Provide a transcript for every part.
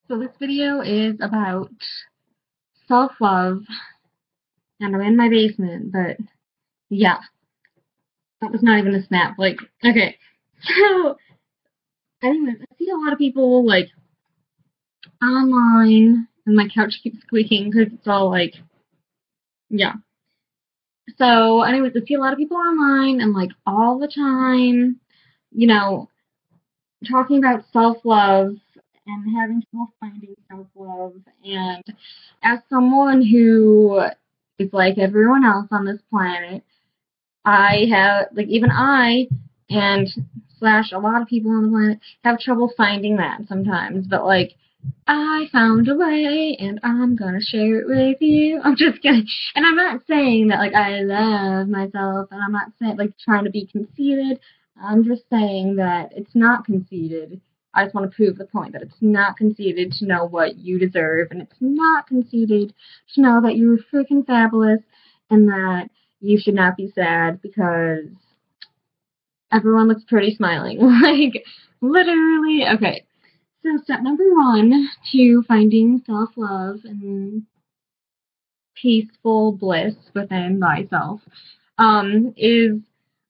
So this video is about self-love, and I'm in my basement, but yeah, that was not even a snap. Like, okay. So, anyways, I see a lot of people, like, online, and my couch keeps squeaking because it's all, like, yeah. So, anyways, I see a lot of people online, and, like, all the time, you know, talking about self-love and having trouble finding self-love, and as someone who is like everyone else on this planet, I have, like, even I and slash a lot of people on the planet have trouble finding that sometimes, but, like, I found a way and I'm gonna share it with you. I'm just kidding. And I'm not saying that, like, I love myself, and I'm not saying, like, trying to be conceited. I'm just saying that it's not conceited. I just want to prove the point that it's not conceited to know what you deserve, and it's not conceited to know that you're freaking fabulous and that you should not be sad because everyone looks pretty smiling. Like, literally. Okay. So, step number one to finding self-love and peaceful bliss within thyself is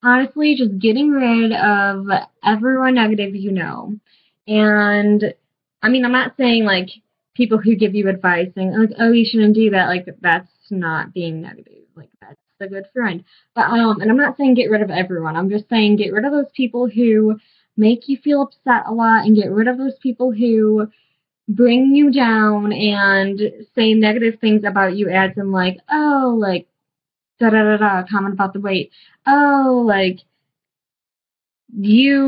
honestly just getting rid of everyone negative you know. And, I mean, I'm not saying, like, people who give you advice saying, like, oh, you shouldn't do that. Like, that's not being negative. Like, that's a good friend. But, and I'm not saying get rid of everyone. I'm just saying get rid of those people who make you feel upset a lot, and get rid of those people who bring you down and say negative things about you, as in, like, oh, like, da da da da, comment about the weight. Oh, like, you,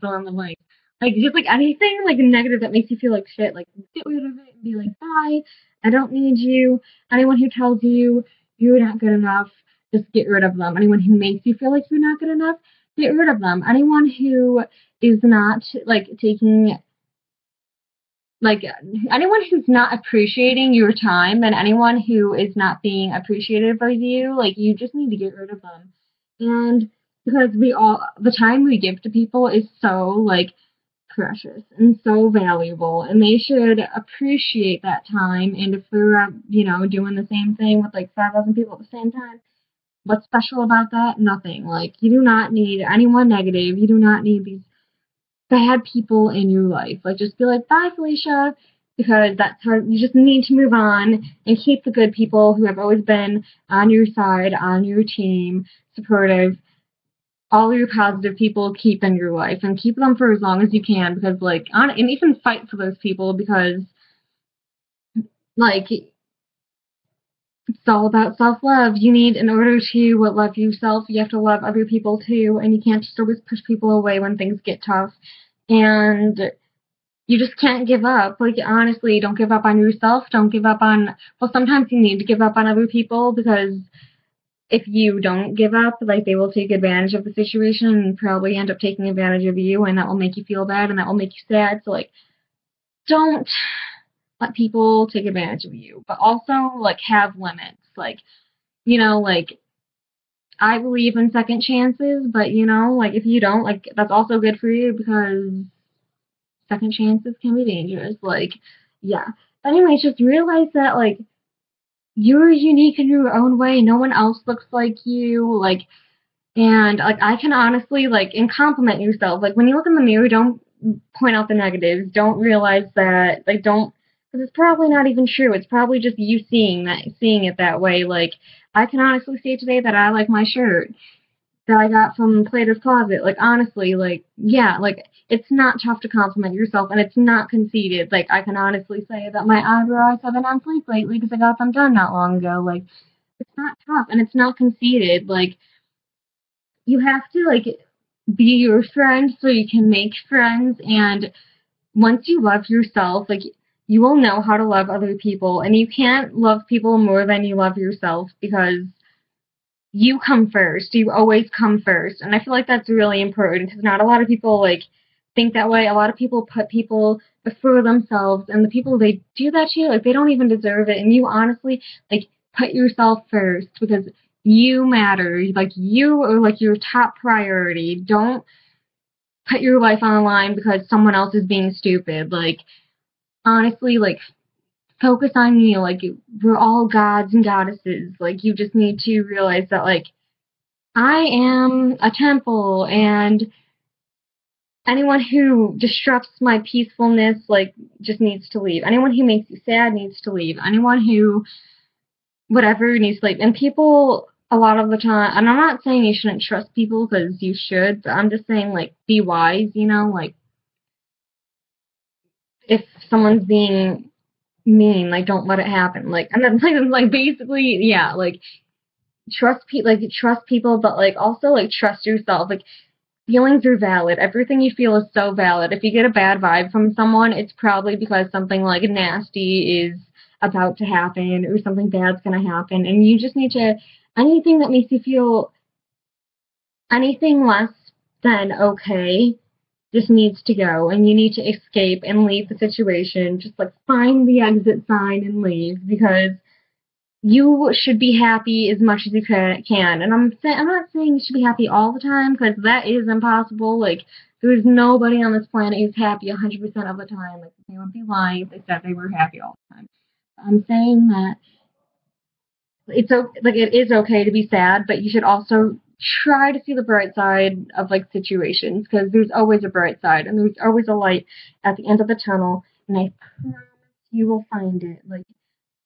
fill in the blank. Like, just, like, anything, like, negative that makes you feel like shit, like, get rid of it and be like, bye, I don't need you. Anyone who tells you you're not good enough, just get rid of them. Anyone who makes you feel like you're not good enough, get rid of them. Anyone who is not, like, taking, like, anyone who's not appreciating your time and anyone who is not being appreciative of you, like, you just need to get rid of them. And because the time we give to people is so, like, precious and so valuable, and they should appreciate that time. And if they're, doing the same thing with, like, 5,000 people at the same time, what's special about that? Nothing. Like, you do not need anyone negative. You do not need these bad people in your life. Like, just be like, bye, Felicia, because that's how you just need to move on and keep the good people who have always been on your side, on your team, supportive. All your positive people keep in your life, and keep them for as long as you can, because, like, and even fight for those people, because, like, it's all about self-love. You need, in order to love yourself, you have to love other people too, and you can't just always push people away when things get tough. And you just can't give up. Like, honestly, don't give up on yourself. Don't give up on, well, sometimes you need to give up on other people, because if you don't give up, like, they will take advantage of the situation and probably end up taking advantage of you, and that will make you feel bad, and that will make you sad. So, like, don't let people take advantage of you. But also, like, have limits. Like, like, I believe in second chances, but, like, if you don't, like, that's also good for you, because second chances can be dangerous. Like, yeah. Anyways, just realize that, like, you're unique in your own way. No one else looks like you. Like, and, like, I can honestly, like, and compliment yourself. Like, when you look in the mirror, don't point out the negatives. Don't realize that, like, don't, because it's probably not even true. It's probably just you seeing it that way. Like, I can honestly say today that I like my shirt that I got from Plato's Closet. Like, honestly, like, yeah, like, it's not tough to compliment yourself, and it's not conceited. Like, I can honestly say that my eyebrows have been on fleek lately because I got them done not long ago. Like, it's not tough, and it's not conceited. Like, you have to, like, be your friend so you can make friends, and once you love yourself, like, you will know how to love other people, and you can't love people more than you love yourself, because you come first. You always come first. And I feel like that's really important, because not a lot of people, like, think that way. A lot of people put people before themselves, and the people they do that to, like, they don't even deserve it. And you honestly, like, put yourself first, because you matter. Like, you are, like, your top priority. Don't put your life on the line because someone else is being stupid. Like, honestly, like, focus on you. Like, we're all gods and goddesses. Like, you just need to realize that, like, I am a temple, and anyone who disrupts my peacefulness, like, just needs to leave. Anyone who makes you sad needs to leave. Anyone who, whatever, needs to leave. And people, a lot of the time, and I'm not saying you shouldn't trust people, because you should, but I'm just saying, like, be wise, you know? Like, if someone's being mean, like, don't let it happen. Like, and then, like basically, yeah, like, trust people, but, like, also, like, trust yourself. Like, feelings are valid. Everything you feel is so valid. If you get a bad vibe from someone, it's probably because something, like, nasty is about to happen, or something bad's gonna happen, and you just need to, anything that makes you feel anything less than okay just needs to go, and you need to escape and leave the situation. Just, like, find the exit sign and leave, because you should be happy as much as you can. And I'm not saying you should be happy all the time, because that is impossible. Like, there's nobody on this planet who's happy 100% of the time. Like, they would be lying if they said they were happy all the time. I'm saying that it is okay to be sad, but you should also try to see the bright side of, like, situations, because there's always a bright side, and there's always a light at the end of the tunnel, and I promise you will find it. Like,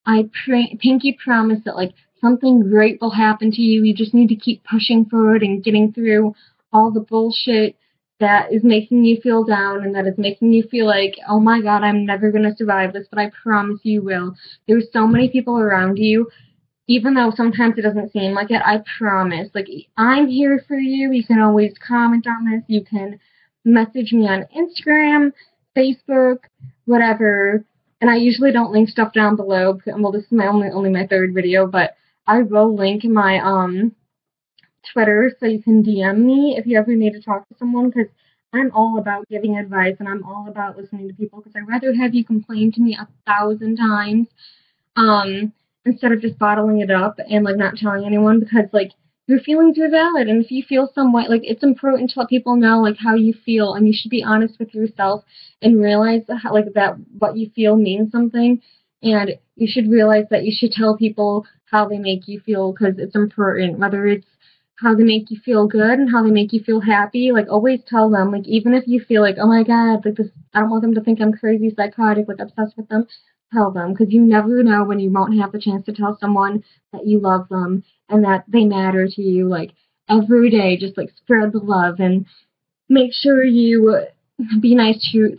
I pinky promise that, like, something great will happen to you. You just need to keep pushing forward and getting through all the bullshit that is making you feel down, and that is making you feel like, oh my god, I'm never gonna survive this, but I promise you will. There's so many people around you, even though sometimes it doesn't seem like it. I promise. Like, I'm here for you. You can always comment on this. You can message me on Instagram, Facebook, whatever. And I usually don't link stuff down below. Well, this is my only my third video, but I will link my Twitter, so you can DM me if you ever need to talk to someone, because I'm all about giving advice, and I'm all about listening to people, because I'd rather have you complain to me 1,000 times instead of just bottling it up and, like, not telling anyone, because, like, your feelings are valid, and if you feel some way, like, it's important to let people know, like, how you feel, and you should be honest with yourself and realize that, like, that what you feel means something, and you should realize that you should tell people how they make you feel, because it's important, whether it's how they make you feel good and how they make you feel happy. Like, always tell them, like, even if you feel like, oh my god, like, this, I don't want them to think I'm crazy, psychotic, like, obsessed with them, tell them, because you never know when you won't have the chance to tell someone that you love them and that they matter to you. Like, every day, just, like, spread the love, and make sure you be nice to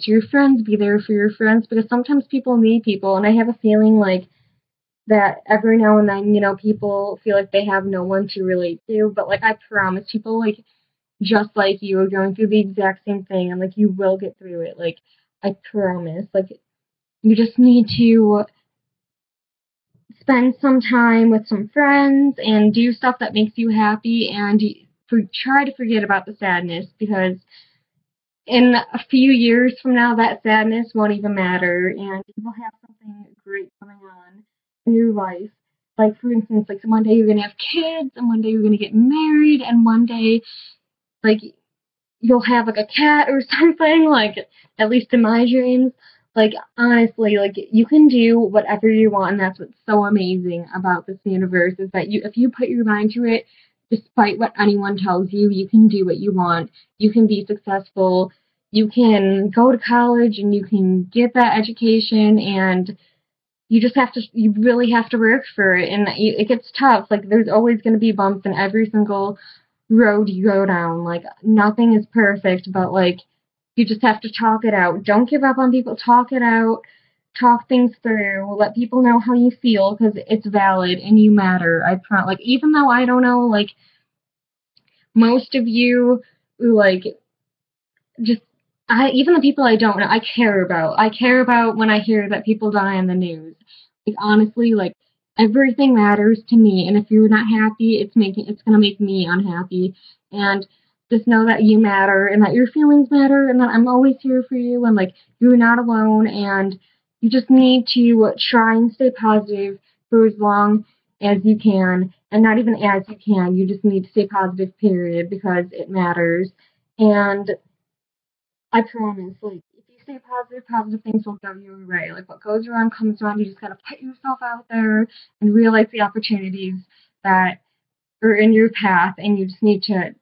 your friends, be there for your friends, because sometimes people need people, and I have a feeling, like, that every now and then, you know, people feel like they have no one to relate to, but, like, I promise, people, like, just like you are going through the exact same thing, and, like, you will get through it. Like, I promise. Like, you just need to spend some time with some friends and do stuff that makes you happy, and try to forget about the sadness, because in a few years from now, that sadness won't even matter, and you will have something great coming on in your life. Like, for instance, like, one day you're going to have kids, and one day you're going to get married, and one day, like, you'll have, like, a cat or something, like, at least in my dreams. Like, honestly, like, you can do whatever you want, and that's what's so amazing about this universe, is that if you put your mind to it, despite what anyone tells you, you can do what you want. You can be successful. You can go to college, and you can get that education, and you really have to work for it, and it gets tough. Like, there's always going to be bumps in every single road you go down. Like, nothing is perfect, but, like, you just have to talk it out. Don't give up on people. Talk it out. Talk things through. Let people know how you feel, because it's valid and you matter. Like, even though I don't know, like, most of you, like, just, even the people I don't know, I care about. I care about when I hear that people die on the news. Like, honestly, like, everything matters to me, and if you're not happy, it's gonna make me unhappy. And just know that you matter, and that your feelings matter, and that I'm always here for you, and, like, you're not alone, and you just need to try and stay positive for as long as you can, and not even as you can. You just need to stay positive, period, because it matters. And I promise, like, if you stay positive, positive things will go your way. Like, what goes around comes around. You just gotta put yourself out there and realize the opportunities that are in your path, and you just need to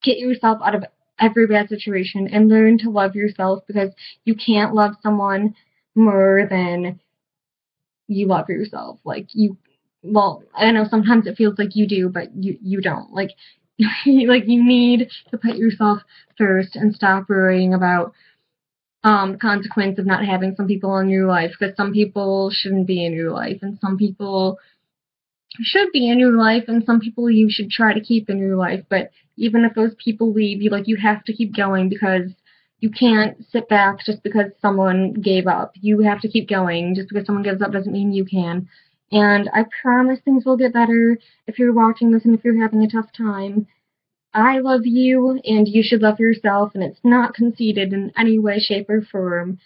get yourself out of every bad situation and learn to love yourself, because you can't love someone more than you love yourself. Like, well, I know sometimes it feels like you do, but you don't. Like, like, you need to put yourself first and stop worrying about consequence of not having some people in your life, because some people shouldn't be in your life, and some people should be in your life, and some people you should try to keep in your life. But even if those people leave you, like, you have to keep going, because you can't sit back just because someone gave up. You have to keep going. Just because someone gives up doesn't mean you can. And I promise things will get better. If you're watching this and if you're having a tough time, I love you, and you should love yourself, and it's not conceited in any way, shape, or form.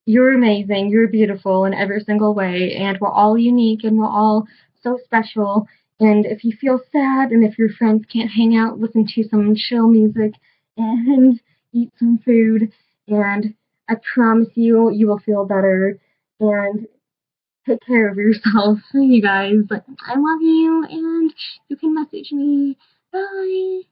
You're amazing. You're beautiful in every single way, and we're all unique, and we're all so special. And if you feel sad, and if your friends can't hang out, listen to some chill music and eat some food, and I promise you, you will feel better. And take care of yourself, you guys. I love you, and you can message me. Bye.